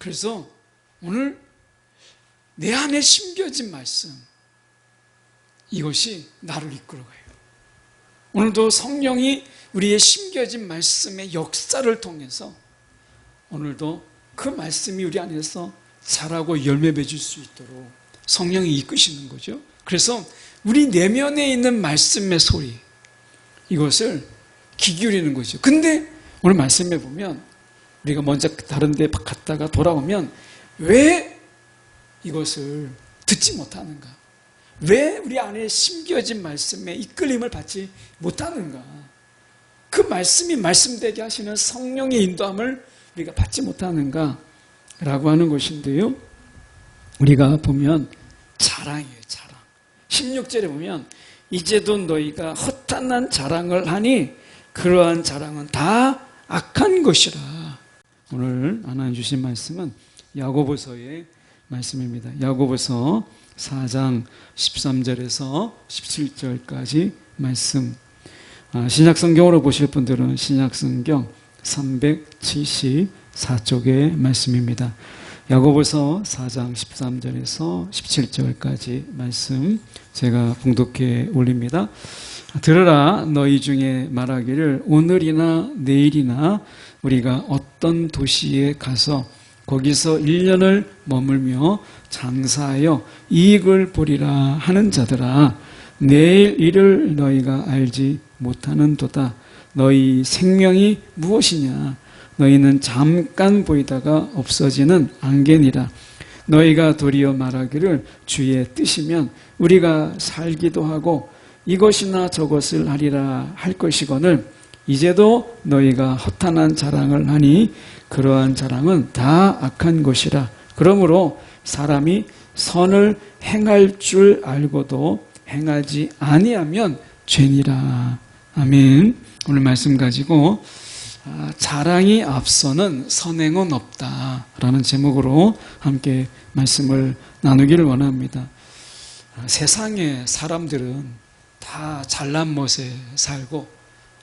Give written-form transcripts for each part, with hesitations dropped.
그래서 오늘 내 안에 심겨진 말씀, 이것이 나를 이끌어가요. 오늘도 성령이 우리의 심겨진 말씀의 역사를 통해서 오늘도 그 말씀이 우리 안에서 자라고 열매 맺을 수 있도록 성령이 이끄시는 거죠. 그래서 우리 내면에 있는 말씀의 소리, 이것을 귀 기울이는 거죠. 근데 오늘 말씀에 보면 우리가 먼저 다른 데 갔다가 돌아오면 왜 이것을 듣지 못하는가? 왜 우리 안에 심겨진 말씀에 이끌림을 받지 못하는가? 그 말씀이 말씀되게 하시는 성령의 인도함을 우리가 받지 못하는가? 라고 하는 것인데요. 우리가 보면 자랑이에요, 자랑. 16절에 보면 이제도 너희가 허탄한 자랑을 하니 그러한 자랑은 다 악한 것이라. 오늘 하나님 주신 말씀은 야고보서의 말씀입니다. 야고보서 4장 13절에서 17절까지 말씀. 신약성경으로 보실 분들은 신약성경 374쪽의 말씀입니다. 야고보서 4장 13절에서 17절까지 말씀 제가 봉독해 올립니다. 들으라, 너희 중에 말하기를 오늘이나 내일이나 우리가 어떤 도시에 가서 거기서 1년을 머물며 장사하여 이익을 보리라 하는 자들아, 내일 일을 너희가 알지 못하는도다. 너희 생명이 무엇이냐? 너희는 잠깐 보이다가 없어지는 안개니라. 너희가 도리어 말하기를 주의 뜻이면 우리가 살기도 하고 이것이나 저것을 하리라 할 것이거늘 이제도 너희가 허탄한 자랑을 하니 그러한 자랑은 다 악한 것이라. 그러므로 사람이 선을 행할 줄 알고도 행하지 아니하면 죄니라. 아멘. 오늘 말씀 가지고 자랑이 앞서는 선행은 없다라는 제목으로 함께 말씀을 나누기를 원합니다. 세상의 사람들은 다 잘난 멋에 살고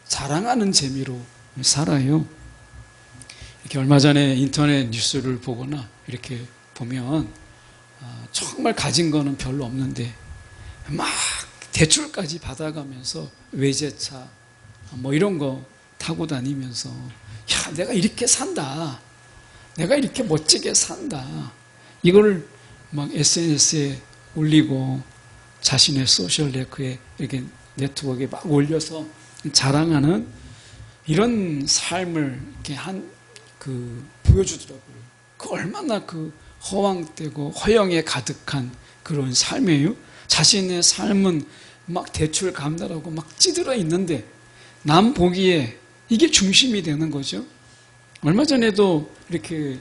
자랑하는 재미로 살아요. 이렇게 얼마 전에 인터넷 뉴스를 보거나 이렇게 보면 정말 가진 거는 별로 없는데 막 대출까지 받아가면서 외제차 뭐 이런 거 타고 다니면서 야, 내가 이렇게 산다. 내가 이렇게 멋지게 산다. 이걸 막 SNS에 올리고 자신의 소셜 이렇게 네트워크에 막 올려서 자랑하는 이런 삶을 이렇게 보여주더라고요. 그 얼마나 그 허황되고 허영에 가득한 그런 삶이에요. 자신의 삶은 막 대출 감당하고 막 찌들어 있는데 남 보기에 이게 중심이 되는 거죠. 얼마 전에도 이렇게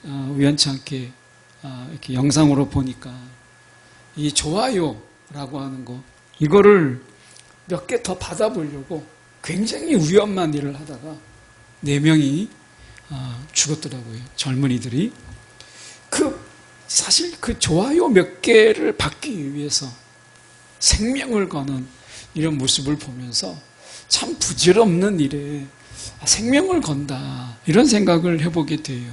우연치 않게 이렇게 영상으로 보니까 이 좋아요라고 하는 거 이거를 몇 개 더 받아보려고 굉장히 위험한 일을 하다가 4명이 죽었더라고요. 젊은이들이. 사실 그 좋아요 몇 개를 받기 위해서 생명을 거는 이런 모습을 보면서 참 부질없는 일에 생명을 건다 이런 생각을 해보게 돼요.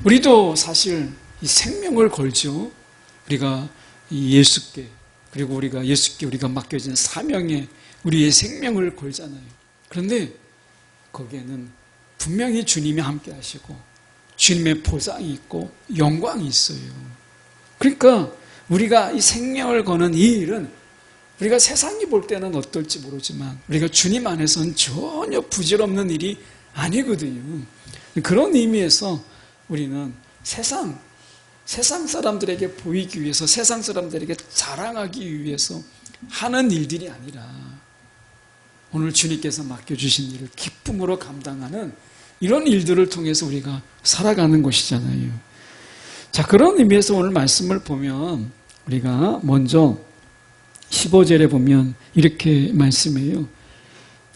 우리도 사실 이 생명을 걸죠. 우리가 이 예수께 그리고 우리가 예수께 우리가 맡겨진 사명에 우리의 생명을 걸잖아요. 그런데 거기에는 분명히 주님이 함께 하시고 주님의 보상이 있고 영광이 있어요. 그러니까 우리가 이 생명을 거는 이 일은 우리가 세상이 볼 때는 어떨지 모르지만 우리가 주님 안에서는 전혀 부질없는 일이 아니거든요. 그런 의미에서 우리는 세상 사람들에게 보이기 위해서 세상 사람들에게 자랑하기 위해서 하는 일들이 아니라 오늘 주님께서 맡겨주신 일을 기쁨으로 감당하는 이런 일들을 통해서 우리가 살아가는 것이잖아요. 자, 그런 의미에서 오늘 말씀을 보면 우리가 먼저 15절에 보면 이렇게 말씀해요.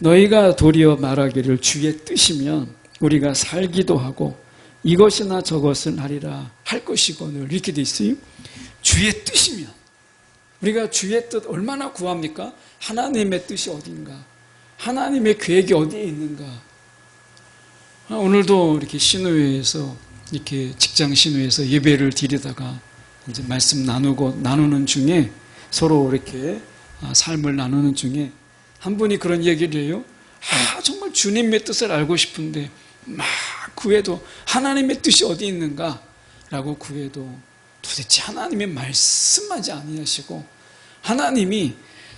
너희가 도리어 말하기를 주의 뜻이면 우리가 살기도 하고 이것이나 저것을 하리라 할 것이거늘 이렇게 돼 있어요. 주의 뜻이면 우리가 주의 뜻 얼마나 구합니까? 하나님의 뜻이 어딘가? 하나님의 계획이 어디에 있는가? 오늘도 이렇게 신우회에서 이렇게 직장 신우에서 예배를 드리다가 이제 말씀 나누는 중에 서로 이렇게 삶을 나누는 중에 한 분이 그런 얘기를 해요. 정말 주님의 뜻을 알고 싶은데 막 구해도 하나님의 뜻이 어디 있는가? 라고 구해도 도대체 하나님의 말씀하지 아니하시고 하나님이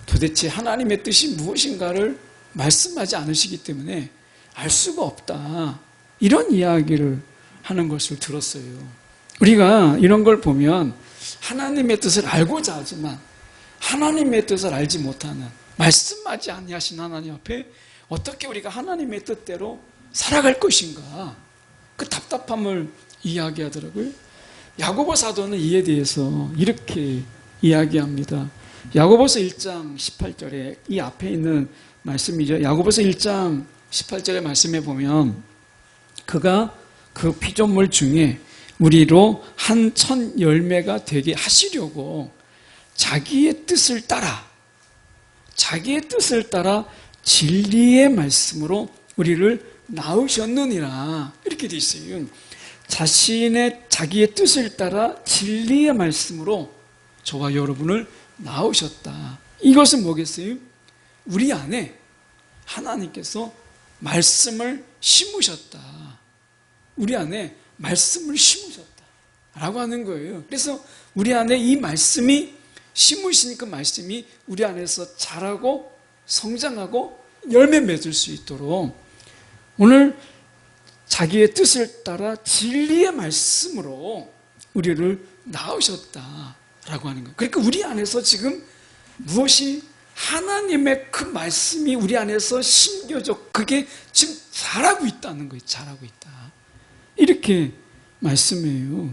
도대체 하나님의 뜻이 무엇인가를 말씀하지 않으시기 때문에 알 수가 없다. 이런 이야기를 하는 것을 들었어요. 우리가 이런 걸 보면 하나님의 뜻을 알고자 하지만 하나님의 뜻을 알지 못하는 말씀하지 아니하신 하나님 앞에 어떻게 우리가 하나님의 뜻대로 살아갈 것인가? 그 답답함을 이야기하더라고요. 야고보 사도는 이에 대해서 이렇게 이야기합니다. 야고보서 1장 18절에 이 앞에 있는 말씀이죠. 야고보서 1장 18절의 말씀에 보면 그가 그 피조물 중에 우리로 한 천 열매가 되게 하시려고 자기의 뜻을 따라 진리의 말씀으로 우리를 낳으셨느니라. 이렇게 돼 있어요. 자기의 뜻을 따라 진리의 말씀으로 저와 여러분을 낳으셨다. 이것은 뭐겠어요? 우리 안에 하나님께서 말씀을 심으셨다. 우리 안에 말씀을 심으셨다. 라고 하는 거예요. 그래서 우리 안에 이 말씀이 심으신 그 말씀이 우리 안에서 자라고 성장하고 열매 맺을 수 있도록 오늘 자기의 뜻을 따라 진리의 말씀으로 우리를 낳으셨다라고 하는 거예요. 그러니까 우리 안에서 지금 무엇이 하나님의 그 말씀이 우리 안에서 심겨져 그게 지금 자라고 있다는 거예요. 자라고 있다. 이렇게 말씀해요.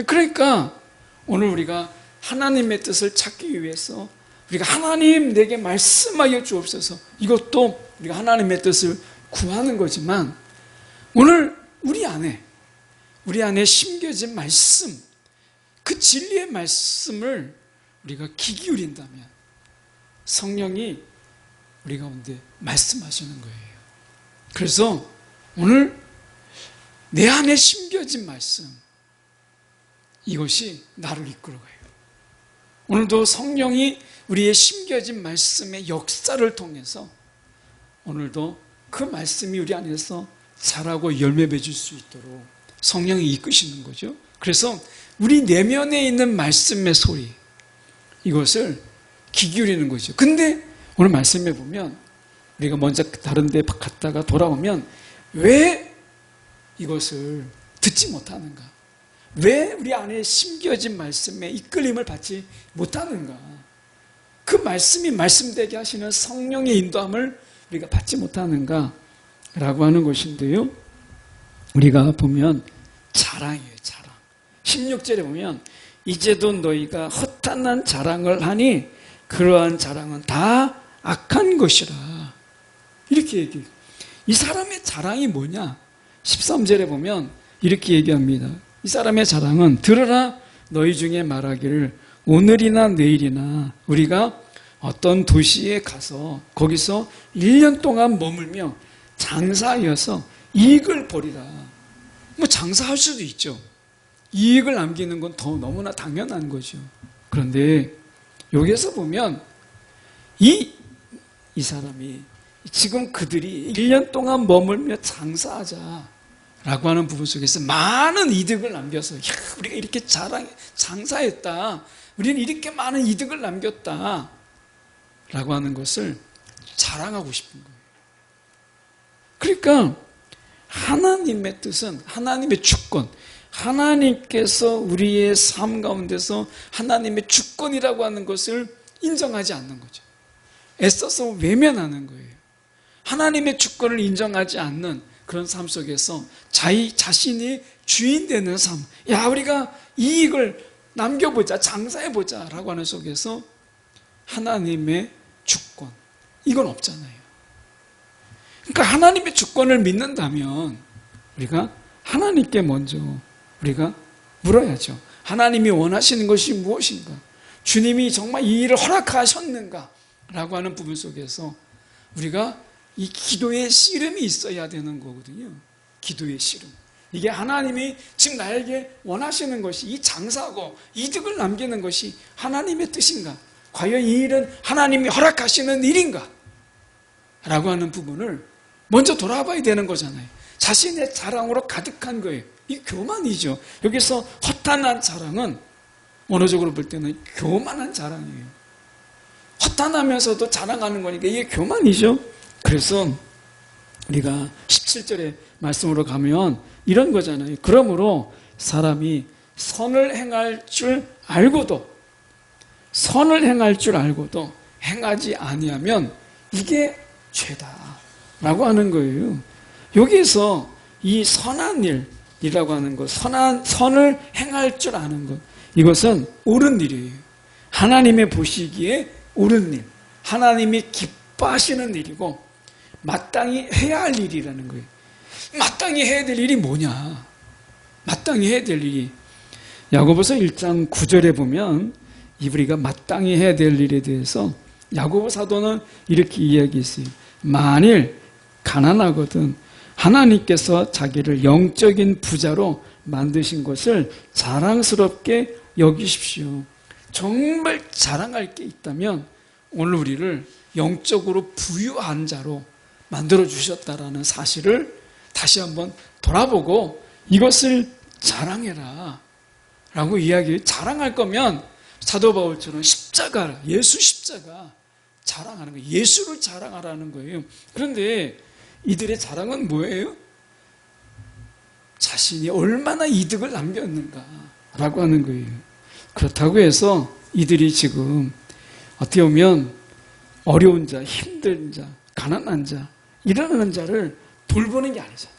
그러니까 오늘 우리가 하나님의 뜻을 찾기 위해서 우리가 하나님 내게 말씀하여 주옵소서 이것도 우리가 하나님의 뜻을 구하는 거지만 오늘 우리 안에 심겨진 말씀 그 진리의 말씀을 우리가 귀 기울인다면 성령이 우리 가운데 말씀하시는 거예요. 그래서 오늘 내 안에 심겨진 말씀 이것이 나를 이끌어가요. 오늘도 성령이 우리의 심겨진 말씀의 역사를 통해서 오늘도 그 말씀이 우리 안에서 자라고 열매 맺을 수 있도록 성령이 이끄시는 거죠. 그래서 우리 내면에 있는 말씀의 소리 이것을 귀 기울이는 거죠. 근데 오늘 말씀해 보면 우리가 먼저 다른 데 갔다가 돌아오면 왜 이것을 듣지 못하는가? 왜 우리 안에 심겨진 말씀에 이끌림을 받지 못하는가? 그 말씀이 말씀되게 하시는 성령의 인도함을 우리가 받지 못하는가? 라고 하는 것인데요. 우리가 보면 자랑이에요. 자랑. 16절에 보면 이제도 너희가 허탄한 자랑을 하니 그러한 자랑은 다 악한 것이라. 이렇게 얘기해요. 이 사람의 자랑이 뭐냐? 13절에 보면 이렇게 얘기합니다. 이 사람의 자랑은 들으라 너희 중에 말하기를 오늘이나 내일이나 우리가 어떤 도시에 가서 거기서 1년 동안 머물며 장사하여서 이익을 벌이라. 뭐 장사할 수도 있죠. 이익을 남기는 건 더 너무나 당연한 거죠. 그런데 여기에서 보면 이 사람이 지금 그들이 1년 동안 머물며 장사하자 라고 하는 부분 속에서 많은 이득을 남겨서 우리가 이렇게 장사했다. 우리는 이렇게 많은 이득을 남겼다. 라고 하는 것을 자랑하고 싶은 거예요. 그러니까 하나님의 뜻은 하나님의 주권, 하나님께서 우리의 삶 가운데서 하나님의 주권이라고 하는 것을 인정하지 않는 거죠. 애써서 외면하는 거예요. 하나님의 주권을 인정하지 않는 그런 삶 속에서 자신이 주인 되는 삶, 우리가 이익을 남겨보자, 장사해보자 라고 하는 속에서 하나님의 주권, 이건 없잖아요. 그러니까 하나님의 주권을 믿는다면 우리가 하나님께 먼저 우리가 물어야죠. 하나님이 원하시는 것이 무엇인가? 주님이 정말 이 일을 허락하셨는가? 라고 하는 부분 속에서 우리가 이 기도의 씨름이 있어야 되는 거거든요. 기도의 씨름. 이게 하나님이 지금 나에게 원하시는 것이, 이 장사하고 이득을 남기는 것이 하나님의 뜻인가? 과연 이 일은 하나님이 허락하시는 일인가? 라고 하는 부분을 먼저 돌아봐야 되는 거잖아요. 자신의 자랑으로 가득한 거예요. 이 교만이죠. 여기서 허탄한 자랑은 원어적으로 볼 때는 교만한 자랑이에요. 허탄하면서도 자랑하는 거니까 이게 교만이죠. 그래서 우리가 17절의 말씀으로 가면 이런 거잖아요. 그러므로 사람이 선을 행할 줄 알고도 행하지 아니하면 이게 죄다라고 하는 거예요. 여기서 이 선한 일이라고 하는 것, 선을 행할 줄 아는 것, 이것은 옳은 일이에요. 하나님의 보시기에 옳은 일, 하나님이 기뻐하시는 일이고 마땅히 해야 할 일이라는 거예요. 마땅히 해야 될 일이 뭐냐? 마땅히 해야 될 일이 야고보서 1장 9절에 보면 우리가 마땅히 해야 될 일에 대해서 야고보 사도는 이렇게 이야기했어요. 만일 가난하거든 하나님께서 자기를 영적인 부자로 만드신 것을 자랑스럽게 여기십시오. 정말 자랑할 게 있다면 오늘 우리를 영적으로 부유한 자로 만들어 주셨다라는 사실을 다시 한번 돌아보고 이것을 자랑해라 라고 이야기해요. 자랑할 거면 사도 바울처럼 십자가, 예수 십자가 자랑하는 거예요. 예수를 자랑하라는 거예요. 그런데 이들의 자랑은 뭐예요? 자신이 얼마나 이득을 남겼는가 라고 하는 거예요. 그렇다고 해서 이들이 지금 어떻게 보면 어려운 자, 힘든 자, 가난한 자, 일어나는 자를 돌보는 게 아니잖아요.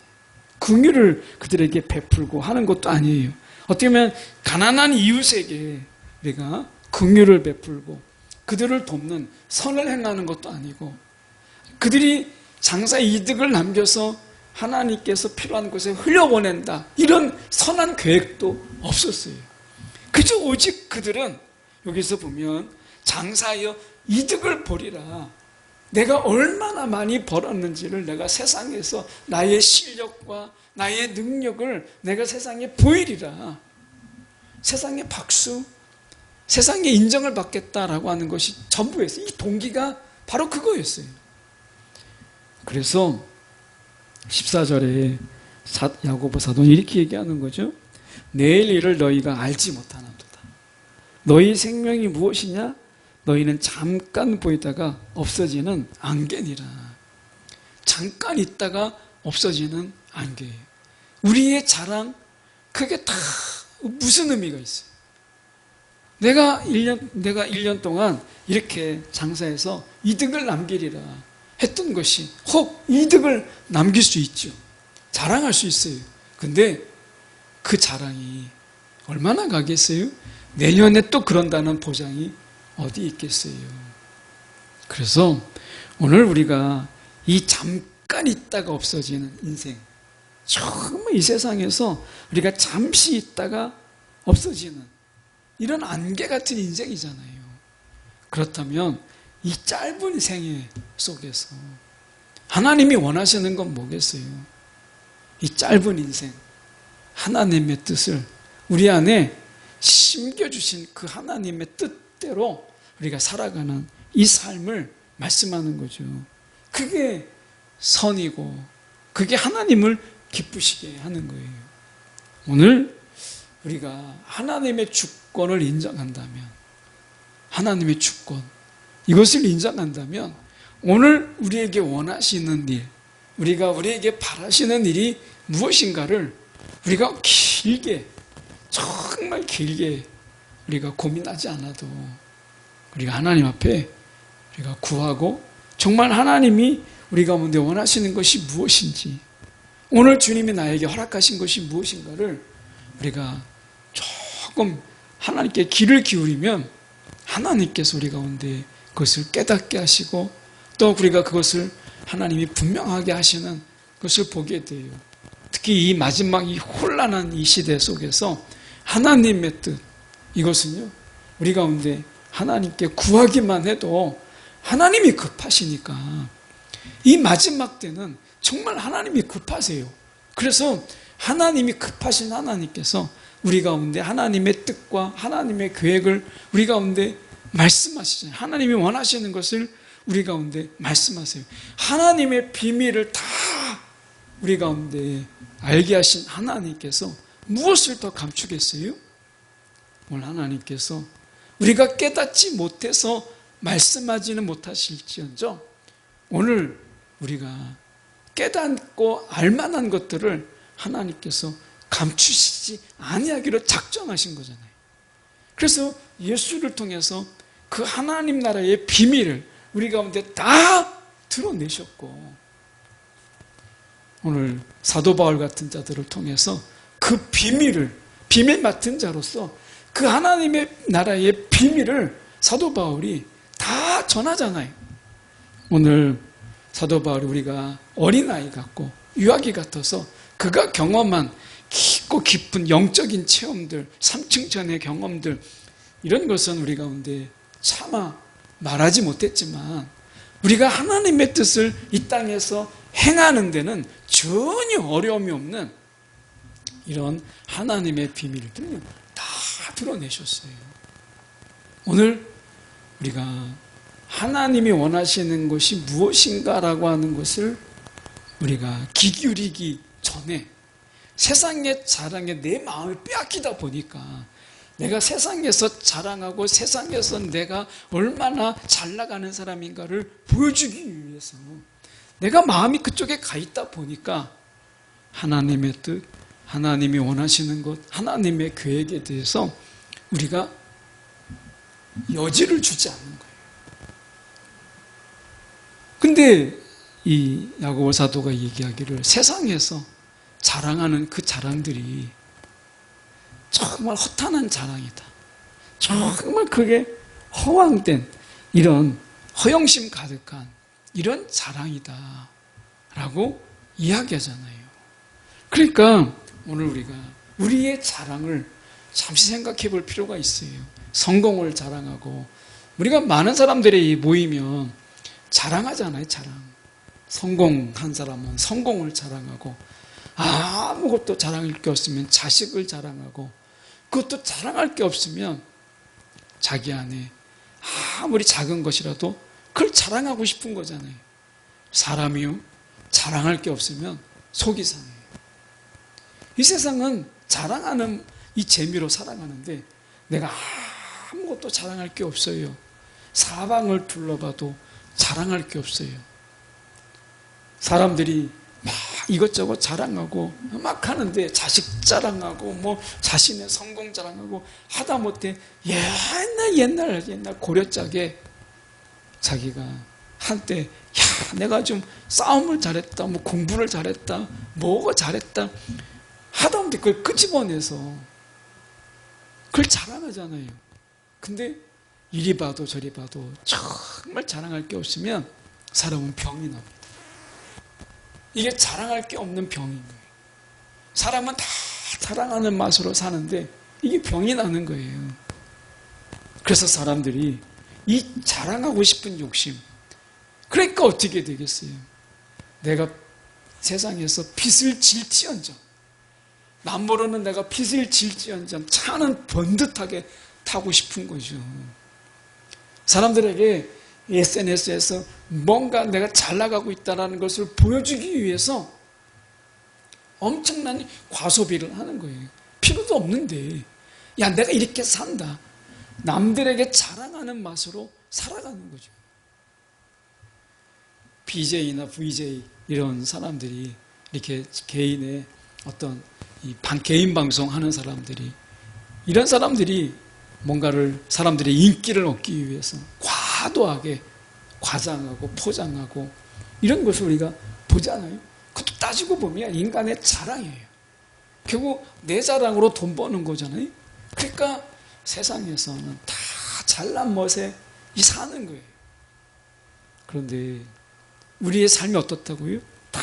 긍휼을 그들에게 베풀고 하는 것도 아니에요. 어떻게 보면 가난한 이웃에게 우리가 긍휼을 베풀고 그들을 돕는 선을 행하는 것도 아니고 그들이 장사 이득을 남겨서 하나님께서 필요한 곳에 흘려보낸다 이런 선한 계획도 없었어요. 그저 오직 그들은 여기서 보면 장사하여 이득을 보리라. 내가 얼마나 많이 벌었는지를 내가 세상에서 나의 실력과 나의 능력을 내가 세상에 보이리라. 세상의 박수, 세상의 인정을 받겠다라고 하는 것이 전부였어요. 이 동기가 바로 그거였어요. 그래서 14절에 야고보 사도는 이렇게 얘기하는 거죠. 내일 일을 너희가 알지 못하는도다. 너희 생명이 무엇이냐? 너희는 잠깐 보이다가 없어지는 안개니라. 잠깐 있다가 없어지는 안개예요. 우리의 자랑, 그게 다 무슨 의미가 있어요? 내가 1년 동안 이렇게 장사해서 이득을 남기리라 했던 것이 혹 이득을 남길 수 있죠. 자랑할 수 있어요. 근데 그 자랑이 얼마나 가겠어요? 내년에 또 그런다는 보장이 어디 있겠어요? 그래서 오늘 우리가 이 잠깐 있다가 없어지는 인생, 정말 이 세상에서 우리가 잠시 있다가 없어지는 이런 안개 같은 인생이잖아요. 그렇다면 이 짧은 생애 속에서 하나님이 원하시는 건 뭐겠어요? 이 짧은 인생, 하나님의 뜻을 우리 안에 심겨주신 그 하나님의 뜻대로 우리가 살아가는 이 삶을 말씀하는 거죠. 그게 선이고 그게 하나님을 기쁘시게 하는 거예요. 오늘 우리가 하나님의 주권을 인정한다면, 하나님의 주권, 이것을 인정한다면 오늘 우리에게 원하시는 일, 우리에게 바라시는 일이 무엇인가를 우리가 길게, 정말 길게 우리가 고민하지 않아도 우리가 하나님 앞에 우리가 구하고 정말 하나님이 우리 가운데 원하시는 것이 무엇인지, 오늘 주님이 나에게 허락하신 것이 무엇인가를 우리가 조금 하나님께 귀를 기울이면 하나님께서 우리 가운데 그것을 깨닫게 하시고 또 우리가 그것을 하나님이 분명하게 하시는 것을 보게 돼요. 특히 이 마지막 이 혼란한 이 시대 속에서 하나님의 뜻, 이것은요 우리 가운데 하나님께 구하기만 해도 하나님이 급하시니까 이 마지막 때는 정말 하나님이 급하세요. 그래서 하나님이 급하신 하나님께서 우리 가운데 하나님의 뜻과 하나님의 계획을 우리 가운데 말씀하시잖아요. 하나님이 원하시는 것을 우리 가운데 말씀하세요. 하나님의 비밀을 다 우리 가운데 알게 하신 하나님께서 무엇을 더 감추겠어요? 오늘 하나님께서 우리가 깨닫지 못해서 말씀하지는 못하실지언정 오늘 우리가 깨닫고 알만한 것들을 하나님께서 감추시지 아니하기로 작정하신 거잖아요. 그래서 예수를 통해서 그 하나님 나라의 비밀을 우리 가운데 다 드러내셨고 오늘 사도 바울 같은 자들을 통해서 그 비밀을 비밀 맡은 자로서 그 하나님의 나라의 비밀을 사도 바울이 다 전하잖아요. 오늘 사도 바울이 우리가 어린아이 같고 유아기 같아서 그가 경험한 깊고 깊은 영적인 체험들, 삼층천의 경험들 이런 것은 우리 가운데 차마 말하지 못했지만 우리가 하나님의 뜻을 이 땅에서 행하는 데는 전혀 어려움이 없는 이런 하나님의 비밀들을 다 드러내셨어요. 오늘 우리가 하나님이 원하시는 것이 무엇인가라고 하는 것을 우리가 귀 기울이기 전에 세상의 자랑에 내 마음을 빼앗기다 보니까 내가 세상에서 자랑하고 세상에서 내가 얼마나 잘 나가는 사람인가를 보여주기 위해서 내가 마음이 그쪽에 가 있다 보니까 하나님의 뜻, 하나님이 원하시는 것, 하나님의 계획에 대해서 우리가 여지를 주지 않는 거예요. 근데 이 야고보 사도가 얘기하기를 세상에서 자랑하는 그 자랑들이 정말 허탄한 자랑이다. 정말 그게 허황된 이런 허영심 가득한 이런 자랑이다 라고 이야기하잖아요. 그러니까 오늘 우리가 우리의 자랑을 잠시 생각해 볼 필요가 있어요. 성공을 자랑하고 우리가 많은 사람들이 모이면 자랑하잖아요. 자랑. 성공한 사람은 성공을 자랑하고 아무것도 자랑할 게 없으면 자식을 자랑하고 그것도 자랑할 게 없으면 자기 안에 아무리 작은 것이라도 그걸 자랑하고 싶은 거잖아요. 사람이요 자랑할 게 없으면 속이 상해요. 이 세상은 자랑하는 이 재미로 살아가는데 내가 아무것도 자랑할 게 없어요. 사방을 둘러봐도 자랑할 게 없어요. 사람들이 막 이것저것 자랑하고 막 하는데 자식 자랑하고 뭐 자신의 성공 자랑하고 하다못해 옛날 고려짝에 자기가 한때 야 내가 좀 싸움을 잘했다 뭐 공부를 잘했다 뭐가 잘했다 하다못해 그걸 끄집어내서 그걸 자랑하잖아요. 근데 이리 봐도 저리 봐도 정말 자랑할 게 없으면 사람은 병이 납니다. 이게 자랑할 게 없는 병인 거예요. 사람은 다 자랑하는 맛으로 사는데 이게 병이 나는 거예요. 그래서 사람들이 이 자랑하고 싶은 욕심 그러니까 어떻게 되겠어요? 내가 세상에서 빚을 질지언정 남모르는 내가 빚을 질지언정 차는 번듯하게 타고 싶은 거죠. 사람들에게 SNS에서 뭔가 내가 잘 나가고 있다는 것을 보여주기 위해서 엄청난 과소비를 하는 거예요. 필요도 없는데 야 내가 이렇게 산다. 남들에게 자랑하는 맛으로 살아가는 거죠. BJ나 VJ 이런 사람들이 이렇게 개인의 어떤 개인 방송 하는 사람들이 이런 사람들이 뭔가를 사람들의 인기를 얻기 위해서 과도하게 과장하고 포장하고 이런 것을 우리가 보잖아요. 그것도 따지고 보면 인간의 자랑이에요. 결국 내 자랑으로 돈 버는 거잖아요. 그러니까 세상에서는 다 잘난 멋에 사는 거예요. 그런데 우리의 삶이 어떻다고요? 다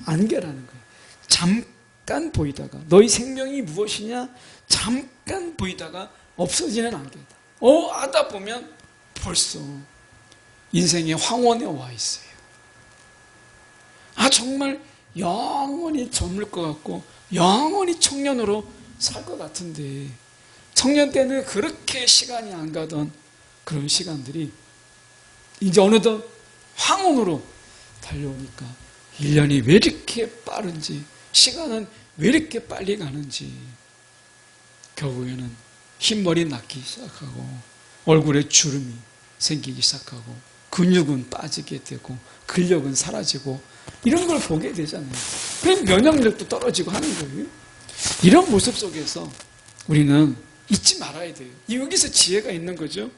안개라는 거예요. 잠깐 보이다가 너희 생명이 무엇이냐? 잠깐 보이다가 없어지는 안개다. 하다 보면 벌써 인생의 황혼에 와 있어요. 정말 영원히 젊을 것 같고 영원히 청년으로 살 것 같은데 청년 때는 그렇게 시간이 안 가던 그런 시간들이 이제 어느덧 황혼으로 달려오니까 1년이 왜 이렇게 빠른지, 시간은 왜 이렇게 빨리 가는지, 결국에는 흰머리 낳기 시작하고 얼굴에 주름이 생기기 시작하고 근육은 빠지게 되고 근력은 사라지고 이런 걸 보게 되잖아요. 그래서 면역력도 떨어지고 하는 거예요. 이런 모습 속에서 우리는 잊지 말아야 돼요. 여기서 지혜가 있는 거죠.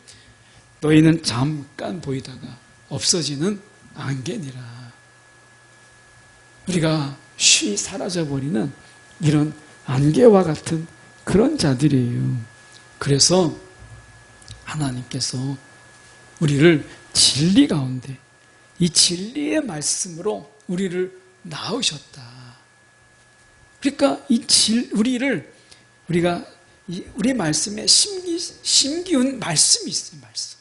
너희는 잠깐 보이다가 없어지는 안개니라. 우리가 쉬 사라져버리는 이런 안개와 같은 그런 자들이에요. 그래서 하나님께서 우리를 진리 가운데 이 진리의 말씀으로 우리를 낳으셨다. 그러니까 우리 말씀에 심기운 말씀이 있어요. 말씀.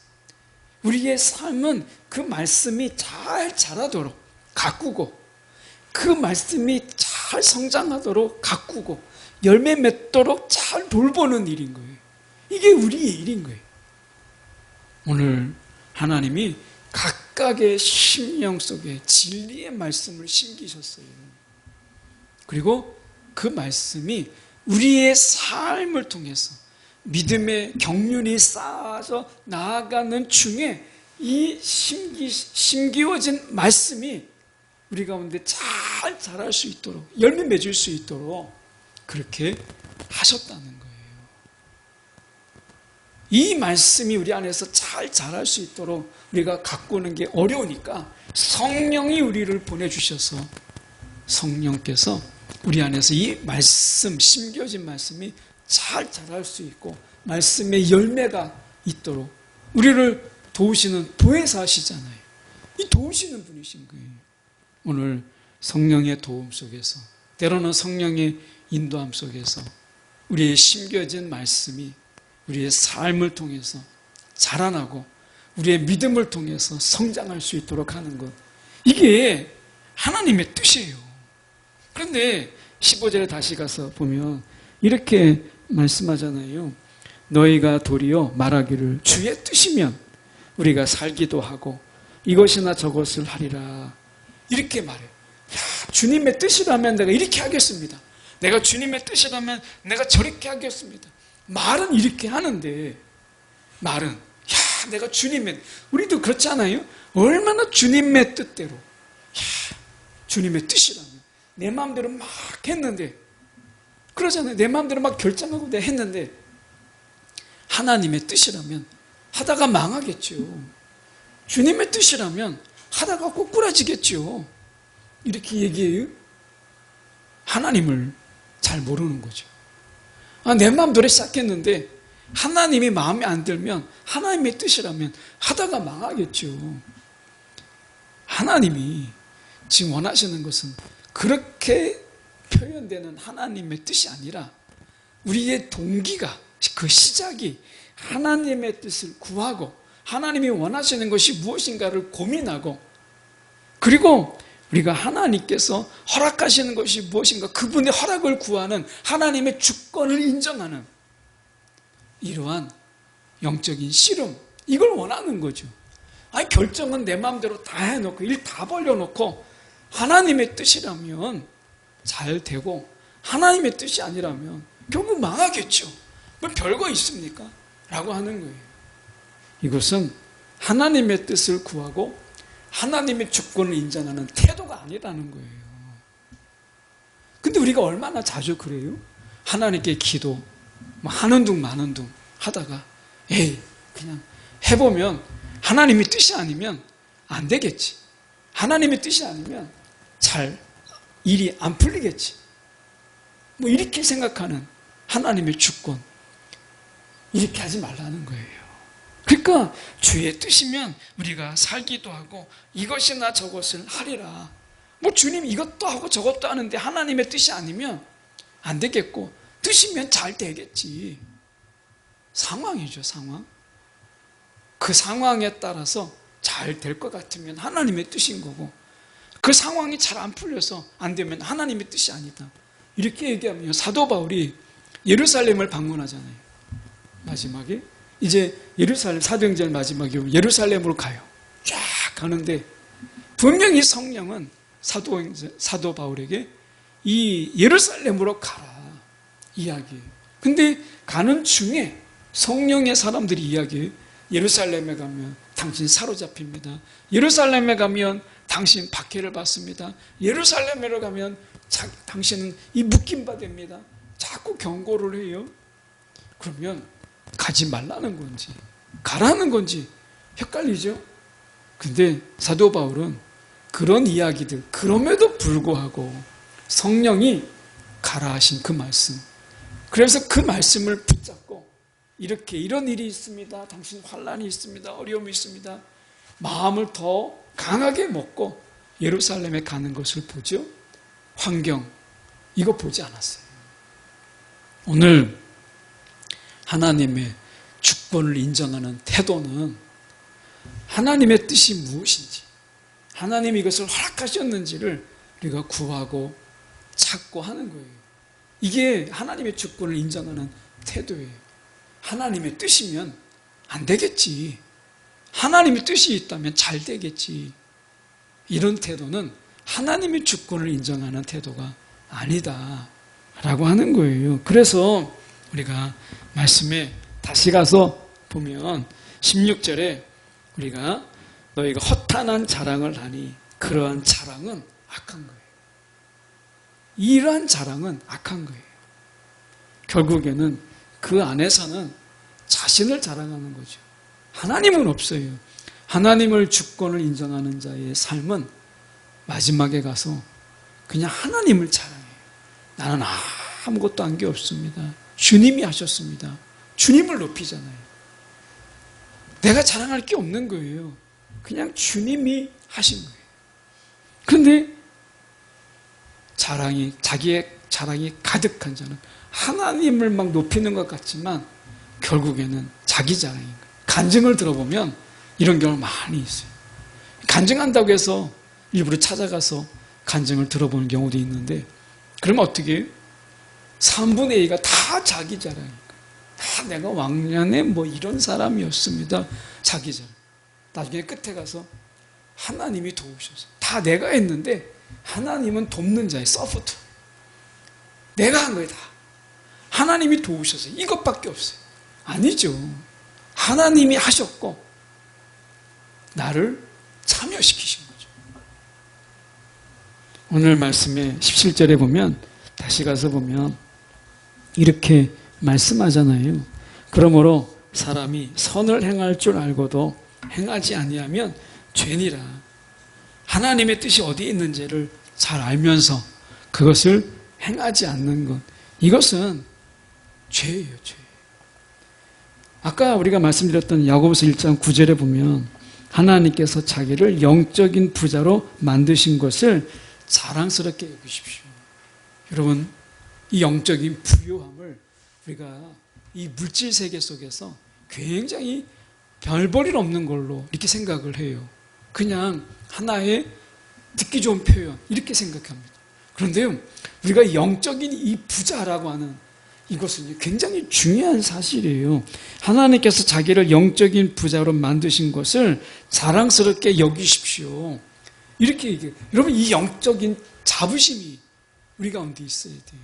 우리의 삶은 그 말씀이 잘 자라도록 가꾸고, 그 말씀이 잘 성장하도록 가꾸고, 열매 맺도록 잘 돌보는 일인 거예요. 이게 우리의 일인 거예요. 오늘 하나님이 각각의 심령 속에 진리의 말씀을 심기셨어요. 그리고 그 말씀이 우리의 삶을 통해서 믿음의 경륜이 쌓아서 나아가는 중에 이 심기워진 말씀이 우리 가운데 잘 자랄 수 있도록, 열매 맺을 수 있도록 그렇게 하셨다는 거예요. 이 말씀이 우리 안에서 잘 자랄 수 있도록 우리가 가꾸는 게 어려우니까 성령이 우리를 보내주셔서 성령께서 우리 안에서 이 말씀, 심겨진 말씀이 잘 자랄 수 있고 말씀의 열매가 있도록 우리를 도우시는 보혜사시잖아요. 이 도우시는 분이신 거예요. 오늘 성령의 도움 속에서, 때로는 성령의 인도함 속에서 우리의 심겨진 말씀이 우리의 삶을 통해서 자라나고 우리의 믿음을 통해서 성장할 수 있도록 하는 것, 이게 하나님의 뜻이에요. 그런데 15절에 다시 가서 보면 이렇게 말씀하잖아요. 너희가 도리어 말하기를 주의 뜻이면 우리가 살기도 하고 이것이나 저것을 하리라. 이렇게 말해요. 주님의 뜻이라면 내가 이렇게 하겠습니다. 내가 주님의 뜻이라면 내가 저렇게 하겠습니다. 말은 이렇게 하는데, 말은 내가 주님의, 우리도 그렇지 않아요? 얼마나 주님의 뜻대로, 주님의 뜻이라면 내 마음대로 막 했는데, 그러잖아요. 내 마음대로 막 결정하고 내가 했는데 하나님의 뜻이라면 하다가 망하겠죠. 주님의 뜻이라면 하다가 꼬꾸라지겠죠. 이렇게 얘기해요. 하나님을 잘 모르는 거죠. 내 마음대로 시작했는데 하나님이 마음에 안 들면, 하나님의 뜻이라면 하다가 망하겠죠. 하나님이 지금 원하시는 것은 그렇게 표현되는 하나님의 뜻이 아니라 우리의 동기가, 그 시작이 하나님의 뜻을 구하고 하나님이 원하시는 것이 무엇인가를 고민하고, 그리고 우리가 하나님께서 허락하시는 것이 무엇인가 그분의 허락을 구하는, 하나님의 주권을 인정하는 이러한 영적인 씨름, 이걸 원하는 거죠. 결정은 내 마음대로 다 해놓고 일 다 벌려놓고 하나님의 뜻이라면 잘 되고 하나님의 뜻이 아니라면 결국 망하겠죠. 뭐 별거 있습니까? 라고 하는 거예요. 이것은 하나님의 뜻을 구하고 하나님의 주권을 인정하는 태도가 아니라는 거예요. 근데 우리가 얼마나 자주 그래요? 하나님께 기도 하는 둥 마는 둥 하다가 그냥 해보면 하나님의 뜻이 아니면 안 되겠지. 하나님의 뜻이 아니면 잘 일이 안 풀리겠지. 뭐 이렇게 생각하는 하나님의 주권, 이렇게 하지 말라는 거예요. 그러니까 주의 뜻이면 우리가 살기도 하고 이것이나 저것을 하리라. 뭐 주님 이것도 하고 저것도 하는데 하나님의 뜻이 아니면 안 되겠고, 뜻이면 잘 되겠지. 상황이죠, 상황. 그 상황에 따라서 잘 될 것 같으면 하나님의 뜻인 거고, 그 상황이 잘 안 풀려서 안 되면 하나님의 뜻이 아니다. 이렇게 얘기하면 사도 바울이 예루살렘을 방문하잖아요. 마지막에 이제 예루살렘 사도행전 마지막에 예루살렘으로 가요. 쫙 가는데 분명히 성령은 사도 바울에게 이 예루살렘으로 가라 이야기해요. 근데 가는 중에 성령의 사람들이 이야기해요. 예루살렘에 가면 당신 사로잡힙니다. 예루살렘에 가면 당신 박해를 받습니다. 예루살렘에 가면 당신은 이 묶임바 됩니다. 자꾸 경고를 해요. 그러면 가지 말라는 건지 가라는 건지 헷갈리죠? 근데 사도 바울은 그런 이야기들, 그럼에도 불구하고 성령이 가라 하신 그 말씀, 그래서 그 말씀을 붙잡고 이렇게 이런 일이 있습니다. 당신 환난이 있습니다. 어려움이 있습니다. 마음을 더 강하게 먹고 예루살렘에 가는 것을 보죠. 환경, 이거 보지 않았어요. 오늘 하나님의 주권을 인정하는 태도는 하나님의 뜻이 무엇인지, 하나님이 이것을 허락하셨는지를 우리가 구하고 찾고 하는 거예요. 이게 하나님의 주권을 인정하는 태도예요. 하나님의 뜻이면 안 되겠지. 하나님의 뜻이 있다면 잘 되겠지. 이런 태도는 하나님의 주권을 인정하는 태도가 아니다 라고 하는 거예요. 그래서 우리가 말씀에 다시 가서 보면 16절에 우리가 너희가 허탄한 자랑을 하니 그러한 자랑은 악한 거예요. 이러한 자랑은 악한 거예요. 결국에는 그 안에서는 자신을 자랑하는 거죠. 하나님은 없어요. 하나님을 주권을 인정하는 자의 삶은 마지막에 가서 그냥 하나님을 자랑해요. 나는 아무것도 한 게 없습니다. 주님이 하셨습니다. 주님을 높이잖아요. 내가 자랑할 게 없는 거예요. 그냥 주님이 하신 거예요. 그런데 자기의 자랑이 가득한 자는 하나님을 막 높이는 것 같지만 결국에는 자기 자랑인 거예요. 간증을 들어보면 이런 경우 많이 있어요. 간증한다고 해서 일부러 찾아가서 간증을 들어보는 경우도 있는데, 그러면 어떻게 해요? 3분의 2가 다 자기 자랑인 거예요. 다 내가 왕년에 뭐 이런 사람이었습니다. 자기 자랑. 나중에 끝에 가서 하나님이 도우셔서 다 내가 했는데 하나님은 돕는 자의 서포트. 내가 한 거예요 다. 하나님이 도우셔서 이것밖에 없어요. 아니죠. 하나님이 하셨고 나를 참여시키신 거죠. 오늘 말씀에 17절에 보면, 다시 가서 보면 이렇게 말씀하잖아요. 그러므로 사람이 선을 행할 줄 알고도 행하지 아니하면 죄니라. 하나님의 뜻이 어디에 있는지를 잘 알면서 그것을 행하지 않는 것, 이것은 죄예요, 죄. 아까 우리가 말씀드렸던 야고보서 1장 9절에 보면 하나님께서 자기를 영적인 부자로 만드신 것을 자랑스럽게 여기십시오. 여러분, 이 영적인 부요함을 우리가 이 물질 세계 속에서 굉장히 별볼일 없는 걸로 이렇게 생각을 해요. 그냥 하나의 듣기 좋은 표현 이렇게 생각합니다. 그런데요, 우리가 영적인 이 부자라고 하는 이것은 굉장히 중요한 사실이에요. 하나님께서 자기를 영적인 부자로 만드신 것을 자랑스럽게 여기십시오. 이렇게 얘기해요. 여러분, 이 영적인 자부심이 우리 가운데 있어야 돼요.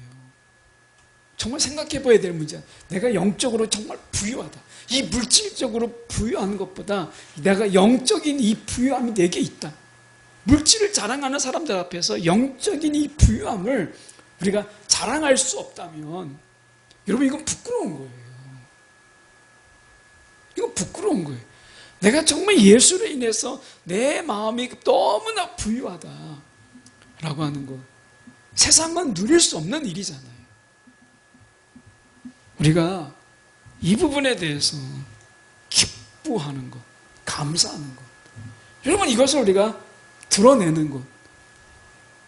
정말 생각해 봐야 될 문제야. 내가 영적으로 정말 부유하다. 이 물질적으로 부유한 것보다 내가 영적인 이 부유함이 내게 있다. 물질을 자랑하는 사람들 앞에서 영적인 이 부유함을 우리가 자랑할 수 없다면, 여러분, 이건 부끄러운 거예요. 이건 부끄러운 거예요. 내가 정말 예수로 인해서 내 마음이 너무나 부유하다라고 하는 것, 세상은 누릴 수 없는 일이잖아요. 우리가 이 부분에 대해서 기뻐하는 것, 감사하는 것, 여러분, 이것을 우리가 드러내는 것,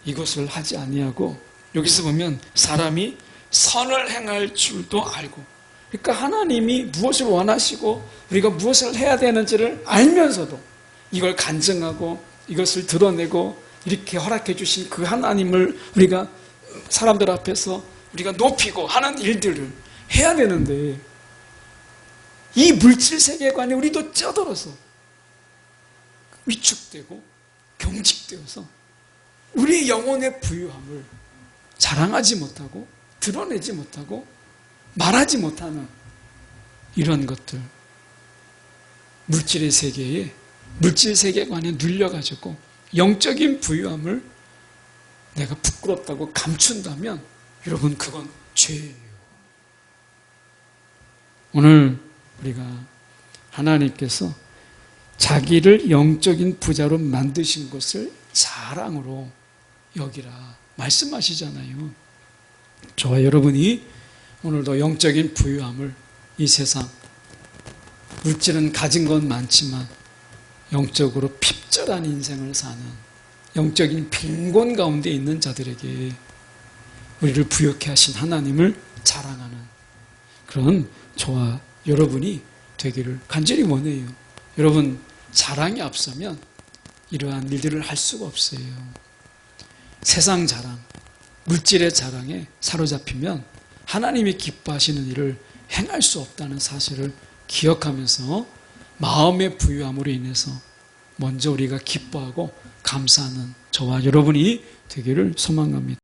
이것을 하지 아니하고, 여기서 보면 사람이 선을 행할 줄도 알고, 그러니까 하나님이 무엇을 원하시고 우리가 무엇을 해야 되는지를 알면서도 이걸 간증하고 이것을 드러내고 이렇게 허락해 주신 그 하나님을 우리가 사람들 앞에서 우리가 높이고 하는 일들을 해야 되는데 이 물질 세계관에 우리도 쩌들어서 위축되고 경직되어서 우리의 영혼의 부유함을 자랑하지 못하고 드러내지 못하고 말하지 못하는 이런 것들, 물질의 세계에 물질 세계관에 눌려가지고 영적인 부유함을 내가 부끄럽다고 감춘다면 여러분 그건 죄예요. 오늘 우리가 하나님께서 자기를 영적인 부자로 만드신 것을 자랑으로 여기라 말씀하시잖아요. 저와 여러분이 오늘도 영적인 부유함을 이 세상, 물질은 가진 건 많지만 영적으로 핍절한 인생을 사는 영적인 빈곤 가운데 있는 자들에게 우리를 부욕해 하신 하나님을 자랑하는 그런 저와 여러분이 되기를 간절히 원해요. 여러분, 자랑이 앞서면 이러한 일들을 할 수가 없어요. 세상 자랑, 물질의 자랑에 사로잡히면 하나님이 기뻐하시는 일을 행할 수 없다는 사실을 기억하면서 마음의 부유함으로 인해서 먼저 우리가 기뻐하고 감사하는 저와 여러분이 되기를 소망합니다.